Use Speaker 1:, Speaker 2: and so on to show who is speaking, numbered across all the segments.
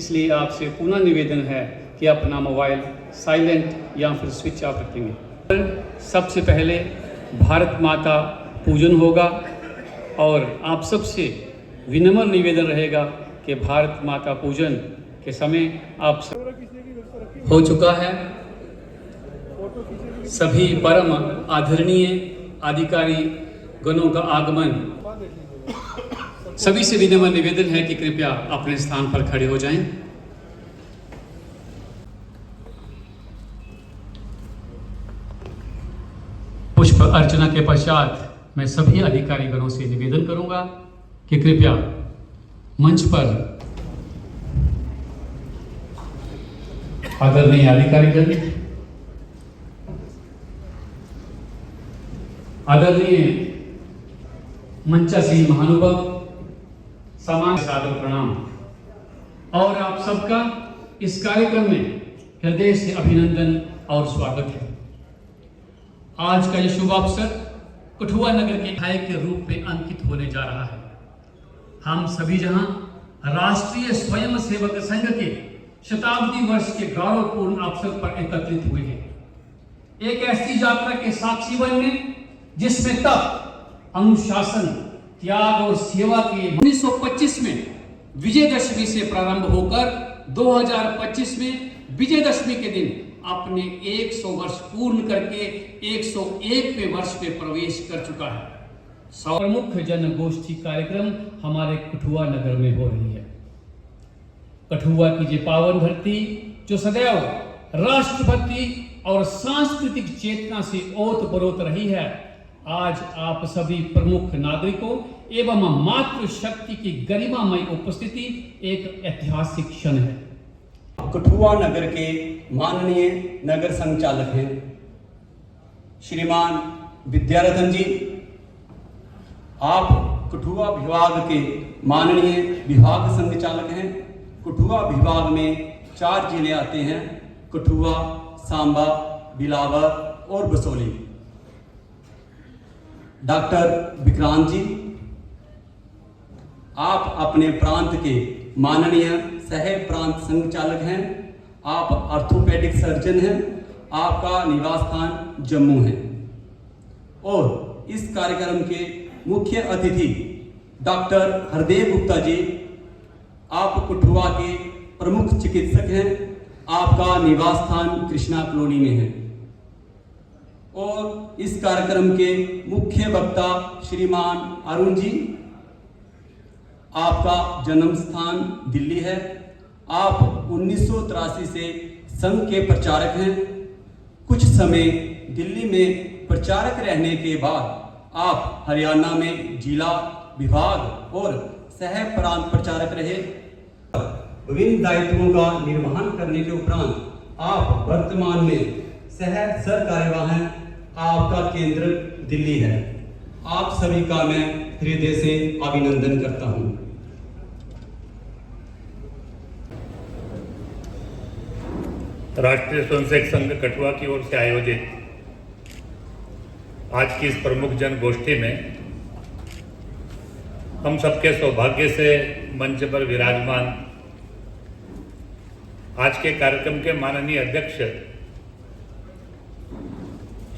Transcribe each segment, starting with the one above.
Speaker 1: इसलिए आपसे पुनः निवेदन है कि अपना मोबाइल साइलेंट या फिर स्विच ऑफ रखेंगे। सबसे पहले भारत माता पूजन होगा और आप सबसे विनम्र निवेदन रहेगा कि भारत माता पूजन के समय आप सब हो चुका है। सभी परम आदरणीय अधिकारी गणों का आगमन। सभी से विनम्र निवेदन है कि कृपया अपने स्थान पर खड़े हो जाएं। पुष्प अर्चना के पश्चात मैं सभी अधिकारी गणों से निवेदन करूंगा कि कृपया मंच पर आदरणीय अधिकारीगण, आदरणीय मंचासीन महानुभाव, सामान्य सादर प्रणाम और आप सबका इस कार्यक्रम में हृदय से अभिनंदन और स्वागत है। आज का यह शुभ अवसर कठुआ नगर के विधायक के रूप में अंकित होने जा रहा है। हम सभी जहां राष्ट्रीय स्वयंसेवक संघ के शताब्दी वर्ष के गौरवपूर्ण अवसर पर एकत्रित हुए हैं, एक ऐसी यात्रा के साक्षी बनने जिसमें तप, अनुशासन, त्याग और सेवा के 1925 में विजयदशमी से प्रारंभ होकर 2025 में विजयदशमी के दिन अपने 100 वर्ष पूर्ण करके 101वें वर्ष में प्रवेश कर चुका है। प्रमुख जन गोष्ठी कार्यक्रम हमारे कठुआ नगर में हो रही है। कठुआ की ये पावन धरती जो सदैव राष्ट्रभक्ति और सांस्कृतिक चेतना से ओत-प्रोत रही है, आज आप सभी प्रमुख नागरिकों एवं मातृशक्ति की गरिमामय उपस्थिति एक ऐतिहासिक क्षण है।
Speaker 2: कठुआ नगर के माननीय नगर संचालक हैं श्रीमान विद्यारतन जी, आप कठुआ विभाग के माननीय विभाग संचालक हैं। कठुआ विभाग में 4 जिले आते हैं, कठुआ, सांबा, बिलावर और बसोली। डॉक्टर विक्रांत जी, आप अपने प्रांत के माननीय सह प्रांत संचालक हैं, आप ऑर्थोपेडिक सर्जन हैं, आपका निवास स्थान जम्मू है। और इस कार्यक्रम के मुख्य अतिथि डॉक्टर हरदेव गुप्ता जी, आप कठुआ के प्रमुख चिकित्सक हैं, आपका निवास स्थान कृष्णा कॉलोनी में है। और इस कार्यक्रम के मुख्य वक्ता श्रीमान अरुण जी, आपका जन्म स्थान दिल्ली है, आप 1983 से संघ के प्रचारक हैं। कुछ समय दिल्ली में प्रचारक रहने के बाद आप हरियाणा में जिला, विभाग और सह प्रांत प्रचारक रहे। विभिन्न दायित्वों का निर्वहन करने के उपरांत आप वर्तमान में सह सरकार्यवाह, आपका केंद्र दिल्ली है। आप सभी का मैं हृदय से अभिनंदन करता हूं।
Speaker 3: राष्ट्रीय स्वयंसेवक संघ कठुआ की ओर से आयोजित आज की इस प्रमुख जन गोष्ठी में हम सबके सौभाग्य से मंच पर विराजमान आज के कार्यक्रम के माननीय अध्यक्ष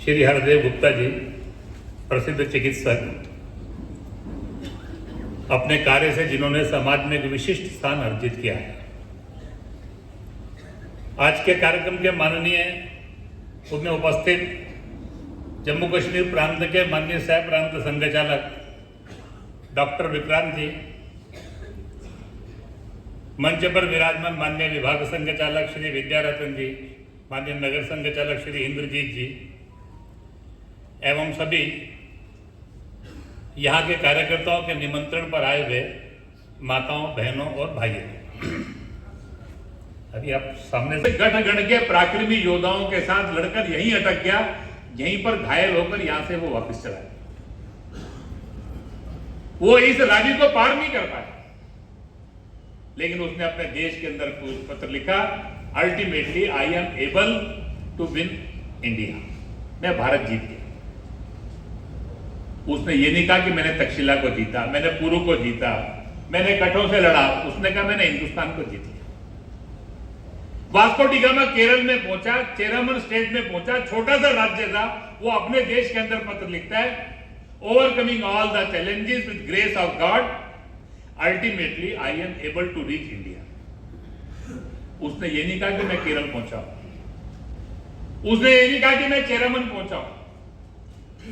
Speaker 3: श्री हरदेव गुप्ता जी, प्रसिद्ध चिकित्सक, अपने कार्य से जिन्होंने समाज में एक विशिष्ट स्थान अर्जित किया है। आज के कार्यक्रम के माननीय उसमें उपस्थित जम्मू कश्मीर प्रांत के माननीय सह प्रांत संघचालक डॉक्टर विक्रांत जी, मंच पर विराजमान माननीय विभाग संघचालक श्री विद्यारतन जी, माननीय नगर संघचालक श्री इंद्रजीत जी एवं सभी यहाँ के कार्यकर्ताओं के निमंत्रण पर आए हुए माताओं, बहनों और भाइयों, अभी आप सामने से गठगण के पराक्रमी योद्धाओं के साथ लड़कर यहीं अटक गया, यहीं पर घायल होकर यहां से वो वापस चला गया। वो इस राजी को पार नहीं कर पाया, लेकिन उसने अपने देश के अंदर कुछ पत्र लिखा, ultimately I am able to win India, मैं भारत जीत गया। उसने ये नहीं कहा कि मैंने तक्षशिला को जीता, मैंने पुरू को जीता, मैंने कठों से लड़ा, उसने कहा मैंने हिंदुस्तान को जीत लिया। वास्को डी गामा केरल में पहुंचा, चेरामन स्टेट में पहुंचा, छोटा सा राज्य था, वो अपने देश के अंदर पत्र लिखता है, overcoming all the challenges with grace of God, ultimately I am able to reach India. उसने ये नहीं कहा कि मैं केरल पहुंचा, उसने ये नहीं कहा कि मैं चेरामन पहुंचा।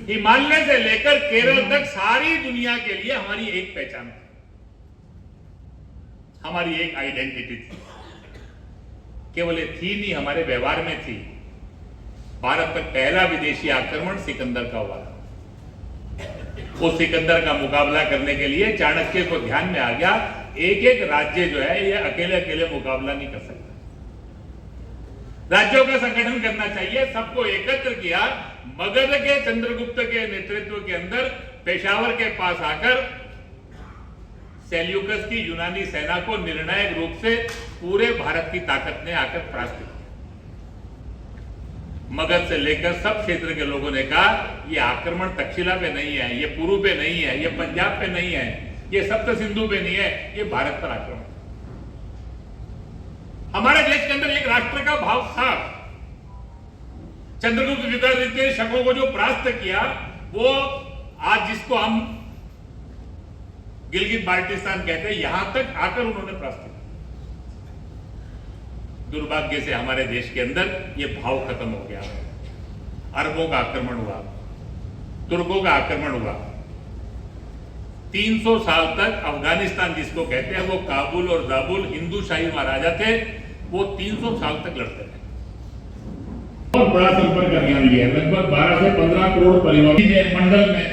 Speaker 3: हिमालय से लेकर केरल तक सारी दुनिया के लिए हमारी एक पहचान थी, हमारी एक आइडेंटिटी थी। केवल ये थी नहीं, हमारे व्यवहार में थी। भारत पर पहला विदेशी आक्रमण सिकंदर का हुआ था। उस सिकंदर का मुकाबला करने के लिए चाणक्य को ध्यान में आ गया, एक एक राज्य जो है ये अकेले अकेले मुकाबला नहीं कर सकता, राज्यों का संगठन करना चाहिए। सबको एकत्र किया। मगध के चंद्रगुप्त के नेतृत्व के अंदर पेशावर के पास आकर सेल्यूकस की यूनानी सेना को निर्णायक रूप से पूरे भारत की ताकत ने आकर परास्त किया। मगध से लेकर सब क्षेत्र के लोगों ने कहा ये आक्रमण तक्षशिला पे नहीं है, ये पुरु पे नहीं है, ये पंजाब पे नहीं है, ये सप्त सिंधु पे नहीं है, ये भारत पर आक्रमण। हमारे देश के अंदर एक राष्ट्र का भाव था। चंद्रगुप्त विक्रमादित्य ने शकों को जो परास्त किया, वो आज जिसको हम गिलगित बाल्टिस्तान कहते हैं, यहां तक आकर उन्होंने परास्त किया। दुर्भाग्य से हमारे देश के अंदर ये भाव खत्म हो गया। अरबों का आक्रमण हुआ, तुर्कों का आक्रमण हुआ। 300 साल तक अफगानिस्तान जिसको कहते हैं, वो काबुल और जाबुल हिंदू शाही महाराजा थे, वो 300 साल तक लड़ते रहे।
Speaker 4: बहुत बड़ा संपर्क अभियान लिया, लगभग 12 से 15 करोड़ परिवार मंडल में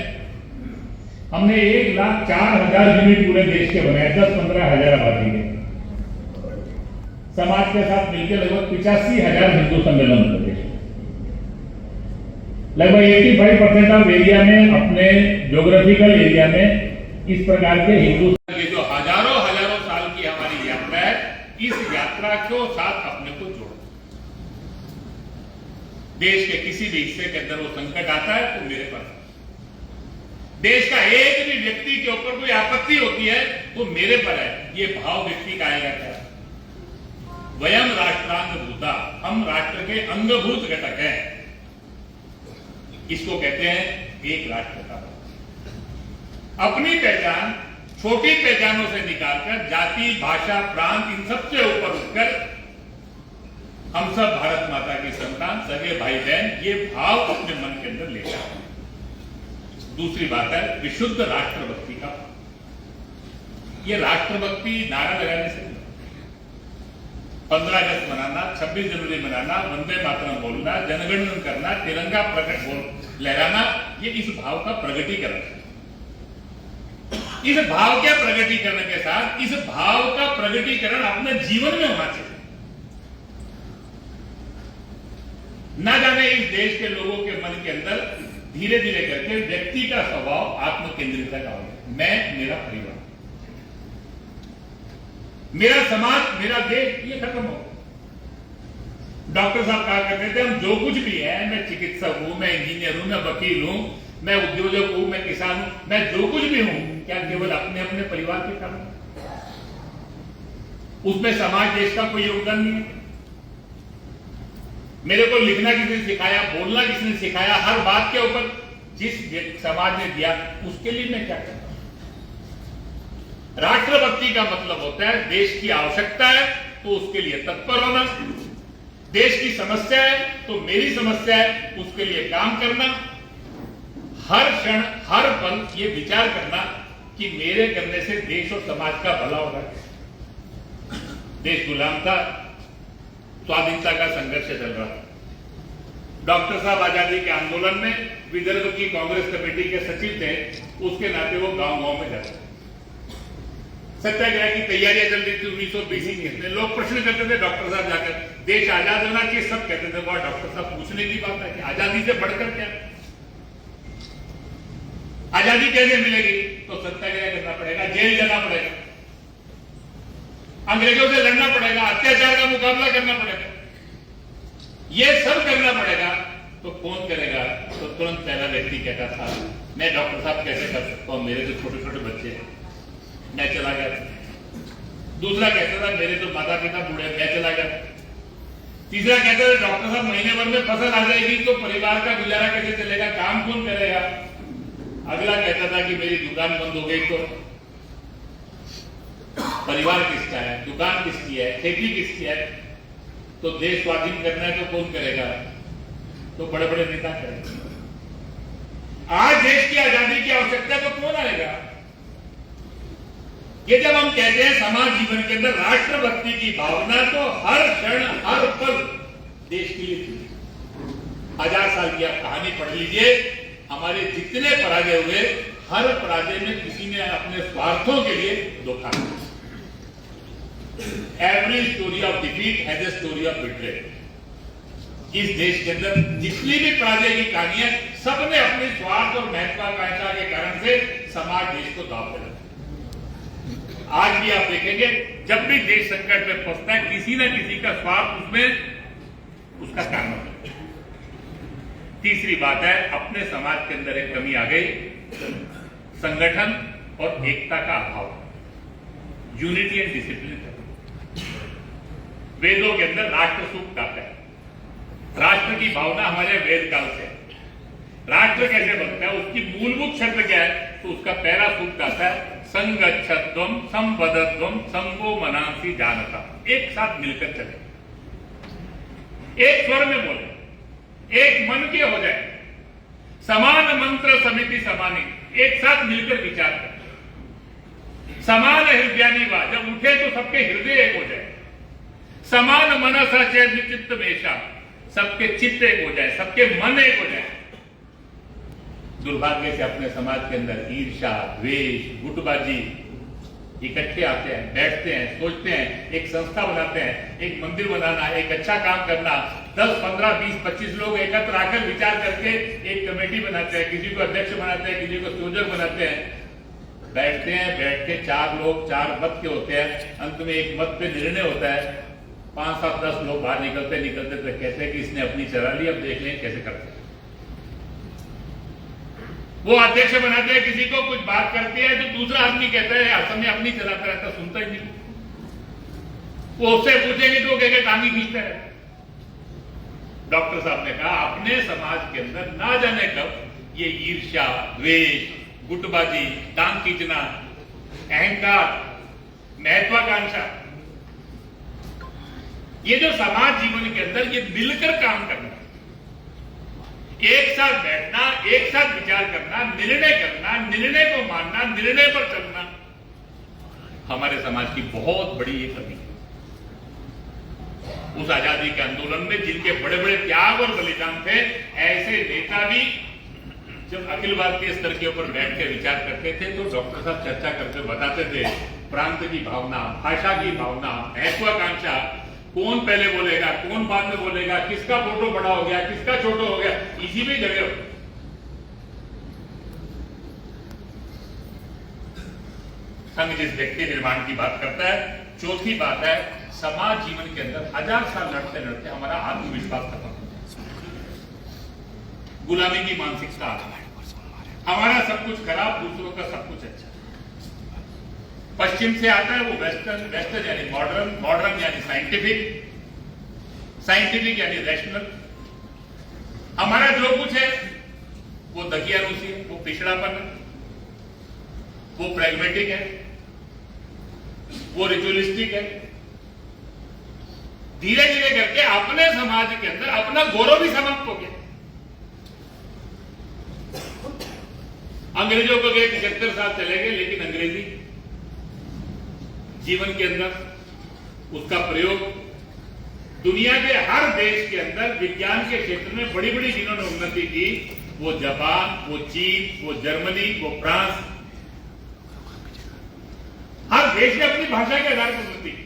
Speaker 4: हमने 1,04,000 यूनिट पूरे देश के बनाए, 10-15 हजार आबादी के। समाज के साथ मिलकर लगभग 85,000 हिंदू सम्मेलन होते थे। लगभग 85% ऑफ एरिया में, अपने ज्योग्राफिकल एरिया में इस प्रकार के हिंदू,
Speaker 3: ये जो हजारों हजारों साल की हमारी यात्रा है, इस यात्रा को साथ अपने को जोड़ो। देश के किसी भी हिस्से के अंदर वो संकट आता है तो मेरे पास, देश का एक भी व्यक्ति के ऊपर कोई आपत्ति होती है तो मेरे पर है। ये भाव व्यक्ति का आएगा क्या? वयम राष्ट्रांग भूता, हम राष्ट्र के अंगभूत घटक हैं। इसको कहते हैं एक राष्ट्र का। अपनी पहचान छोटी पहचानों से निकालकर जाति, भाषा, प्रांत, इन सबसे ऊपर उठकर हम सब भारत माता की संतान, सगे भाई बहन, ये भाव अपने मन के अंदर लेकर। दूसरी बात है विशुद्ध राष्ट्रभक्ति का। ये राष्ट्रभक्ति नारा लगाने से 15 अगस्त मनाना, 26 जनवरी मनाना, वंदे मातरम बोलना, जनगणमन करना, तिरंगा प्रकट लहराना, ये इस भाव का प्रगटीकरण है। इस भाव के प्रगटीकरण के साथ इस भाव का प्रगटीकरण अपने जीवन में होना चाहिए। न जाने इस देश के लोगों के मन के अंदर धीरे धीरे करके व्यक्ति का स्वभाव आत्म केंद्रितता का हो गया। मैं, मेरा परिवार, मेरा समाज, मेरा देश, ये खत्म हो। डॉक्टर साहब कहा करते थे हम जो कुछ भी है, मैं चिकित्सक हूं, मैं इंजीनियर हूं, मैं वकील हूं, मैं उद्योजक हूं, मैं किसान हूं, मैं जो कुछ भी हूं, क्या केवल अपने अपने परिवार के कारण? उसमें समाज देश का कोई योगदान नहीं है। मेरे को लिखना किसने सिखाया, बोलना किसने सिखाया, हर बात के ऊपर जिस समाज ने दिया उसके लिए मैं क्या करता हूं? राष्ट्रभक्ति का मतलब होता है देश की आवश्यकता है तो उसके लिए तत्पर होना, देश की समस्या है तो मेरी समस्या है उसके लिए काम करना, हर क्षण हर पल ये विचार करना कि मेरे करने से देश और समाज का भला होगा। देश गुलाम था, स्वाधीनता का संघर्ष चल रहा था। डॉक्टर साहब आजादी के आंदोलन में विदर्भ की कांग्रेस कमेटी के सचिव थे, उसके नाते वो गांव गांव में जाते, सत्याग्रह की तैयारियां चल रही थी 1920 में। लोग प्रश्न करते थे डॉक्टर साहब जाकर, देश आजाद होना चाहिए, सब कहते थे वाह डॉक्टर साहब पूछने की बात है कि आजादी से बढ़कर क्या, आजादी कैसे मिलेगी? तो सत्याग्रह करना पड़ेगा, जेल जाना पड़ेगा, अंग्रेजों से लड़ना पड़ेगा, अत्याचार का मुकाबला करना पड़ेगा, ये सब करना पड़ेगा। तो कौन करेगा? तो तुरंत पहला व्यक्ति कहता था मैं डॉक्टर साहब कैसे कर सकता हूं, मेरे तो छोटे छोटे बच्चे हैं, मैं चला गया। दूसरा कहता था मेरे तो माता पिता बूढ़े, मैं चला गया। तीसरा कहते थे डॉक्टर साहब महीने भर में फसल आ जाएगी तो परिवार का गुजारा कैसे चलेगा, काम कौन करेगा। अगला कहता था कि मेरी दुकान बंद हो गई तो परिवार किसका है, दुकान किसकी है, खेती किसकी है, तो देश स्वाधीन करना है तो कौन करेगा, तो बड़े बड़े नेता करेंगे। आज देश की आजादी की आवश्यकता है तो कौन आएगा। ये जब हम कहते हैं समाज जीवन के अंदर राष्ट्रभक्ति की भावना, तो हर क्षण हर पल देश के लिए थी। 1000 साल की आप कहानी पढ़ लीजिए, हमारे जितने पराजय हुए हर पराजय में किसी ने अपने स्वार्थों के लिए धोखा दिया। Every story of defeat has a story of betrayal. इस देश के अंदर जितनी भी पराजय की कहानियां, सबने अपने स्वार्थ और महत्वाकांक्षा के कारण से समाज देश को दाव पे रखा। आज भी आप देखेंगे जब भी देश संकट में फंसता है, किसी न किसी का स्वार्थ उसमें उसका कारण होता है। तीसरी बात है, अपने समाज के अंदर एक कमी आ गई, संगठन और एकता का अभाव, यूनिटी एंड डिसिप्लिन। वेदों के अंदर राष्ट्र सूक्त आता है, राष्ट्र की भावना हमारे वेद काल से। राष्ट्र कैसे बनता है, उसकी मूलभूत शर्त क्या है, तो उसका पहला सूक्त आता है, संगच्छध्वम संवदध्वम संगो मनांसी जानता। एक साथ मिलकर चले, एक स्वर में बोले, एक मन के हो जाए, समान मंत्र समिति समानी, एक साथ मिलकर विचार करें। समान हृदयानी वा, जब उठे तो सबके हृदय एक हो जाए। समान मनसा चैत चित्त मेषा, सबके चित्त एक हो जाए, सबके मन एक हो जाए। दुर्भाग्य से अपने समाज के अंदर ईर्ष्या, द्वेष, गुटबाजी इकट्ठे आते हैं, बैठते हैं, सोचते हैं, एक संस्था बनाते हैं, एक मंदिर बनाना, एक अच्छा काम करना, 10, 15, 20, 25 लोग एकत्र आकर विचार करके एक कमेटी बनाते हैं, किसी को अध्यक्ष बनाते हैं, किसी को संयोजक बनाते हैं। बैठते हैं, बैठ के 4 लोग 4 मत के होते हैं, अंत में एक मत पे निर्णय होता है। 5, 7, 10 लोग बाहर निकलते तो कहते हैं कि इसने अपनी चला ली, अब देख लें कैसे करते हैं। वो अध्यक्ष बनाते हैं, किसी को कुछ बात करती है तो दूसरा आदमी कहता है हर समय अपनी चलाता रहता, सुनता ही नहीं। वो उससे पूछेंगे तो कहेगा टांगी खींचता है। डॉक्टर साहब ने कहा अपने समाज के अंदर ना जाने कब ये ईर्ष्या, द्वेष, गुटबाजी, टांग खींचना, अहंकार, महत्वाकांक्षा, ये जो समाज जीवन के अंदर ये मिलकर काम करना, एक साथ बैठना, एक साथ विचार करना, निर्णय करना, निर्णय को मानना, निर्णय पर चलना, हमारे समाज की बहुत बड़ी ये कमी है। उस आजादी के आंदोलन में जिनके बड़े बड़े त्याग और बलिदान थे, ऐसे नेता भी जब अखिल भारतीय स्तर के ऊपर बैठ के विचार करते थे तो डॉक्टर साहब चर्चा करके बताते थे, प्रांत की भावना, भाषा की भावना, महत्वाकांक्षा, कौन पहले बोलेगा, कौन बाद में बोलेगा, किसका फोटो बड़ा हो गया, किसका छोटा हो गया, इसी में झगड़े हो। संघ जिस व्यक्ति निर्माण की बात करता है, चौथी बात है, समाज जीवन के अंदर 1000 साल लड़ते लड़ते हमारा आत्मविश्वास खत्म हो जाए। गुलामी की मानसिकता, हमारा सब कुछ खराब, दूसरों का सब कुछ अच्छा। पश्चिम से आता है वो वेस्टर्न यानी मॉडर्न यानी साइंटिफिक यानी रैशनल। हमारा जो कुछ है वो दकियानूसी है, वो पिछड़ापन है, वो प्रैग्मेटिक है, वो रिचुअलिस्टिक है। धीरे धीरे करके अपने समाज के अंदर अपना गौरव भी समाप्त हो गया। अंग्रेजों को गए 75 साल चले गए, लेकिन अंग्रेजी जीवन के अंदर उसका प्रयोग दुनिया के हर देश के अंदर विज्ञान के क्षेत्र में बड़ी बड़ी जिन्होंने उन्नति की, वो जापान, वो चीन, वो जर्मनी, वो फ्रांस, हर देश ने अपनी भाषा के आधार पर उन्नति की।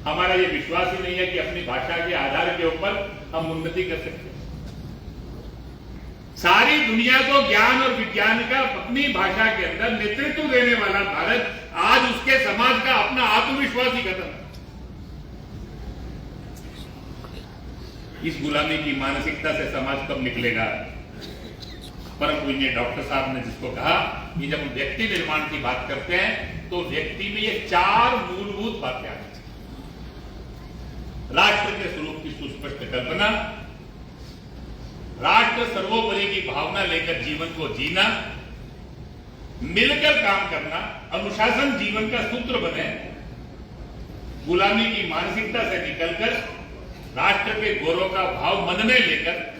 Speaker 3: हमारा ये विश्वास ही नहीं है कि अपनी भाषा के आधार के ऊपर हम उन्नति कर सकते हैं। सारी दुनिया को ज्ञान और विज्ञान का अपनी भाषा के अंदर नेतृत्व देने वाला भारत आज उसके समाज का अपना आत्मविश्वास ही खत्म है। इस गुलामी की मानसिकता से समाज कब निकलेगा? परम पूज्य डॉक्टर साहब ने जिसको कहा कि जब हम व्यक्ति निर्माण की बात करते हैं तो व्यक्ति में ये 4 मूलभूत बातें आती हैं। राष्ट्र के स्वरूप की करना, राष्ट्र सर्वोपरि की भावना लेकर जीवन को जीना, मिलकर काम करना, अनुशासन जीवन का सूत्र बने, गुलामी की मानसिकता से निकलकर राष्ट्र के गौरव का भाव मन में लेकर